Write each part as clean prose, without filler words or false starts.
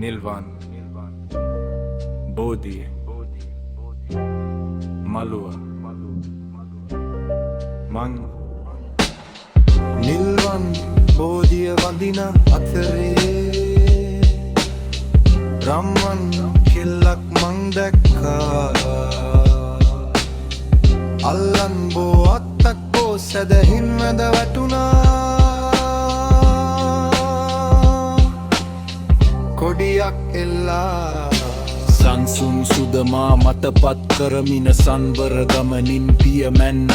නිල්වන් බෝධිය මළුව මං නිල්වන් බෝධිය වඳින අතරේ රම්වන් කෙල්ලක් මං දැක්කා අල්ලන් බෝ අත්තක් බෝ සැදහින් වැඳ වැටුණා කොඩියක් එල්ලා සංසුන් සුදමා මතපත් කරමින සංවර ගමනින් පියමැන්න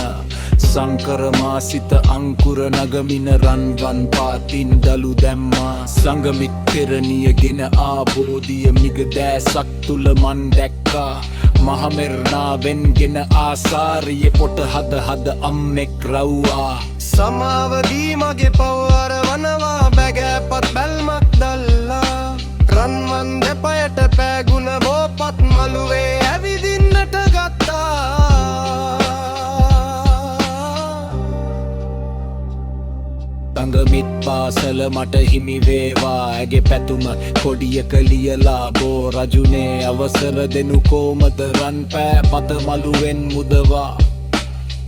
සංකරමා සිත අංකුර නගමින රන්වන් පාතින් දළු දැම්මා සංගමිත් පෙරණියගෙන ආබෝධිය මිග දෑසක් තුළ මන් දැක්කා මහමෙරණාවෙන් ගෙන ආසාරිය පොට හද හද අම්මෙක් රව්වා සමාවදී මගේ පව්වර වනවා බැගෑපත් බැල්මක් දල්ලා රන්වන් දෙපයට පෑගුණ බෝපත් මළුවේ ඇවිදින්නට ගත්තා තඟමිත් පාසල මට හිමිවේවා ඇගේ පැතුම කොඩියක ලියලා බෝ රජුනේ අවසර දෙනු කෝමද රන් පෑ පත මළුවෙන් මුදවා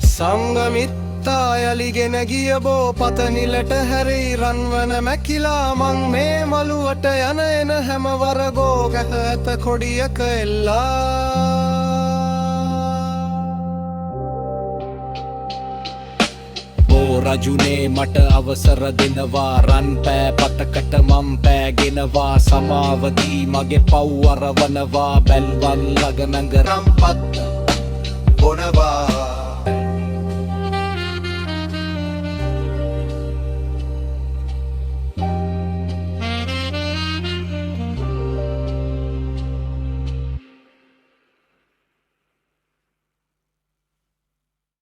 සංගමිත්තා යලිගෙන ගිය බෝ පතනිලට හැරී රන්වන මැකිලා මං මේ මළුවට යන එන හැම වරගෝ ගැහ ඇත කොඩියක එල්ලා රජුනේ මට අවසර දෙනවා රන් පෑ පතකට මම් පෑගෙනවා සමාවදී මගේ පව්වර වනවා බැල්වන් ළඟ නැඟ රම්පත් බොනවා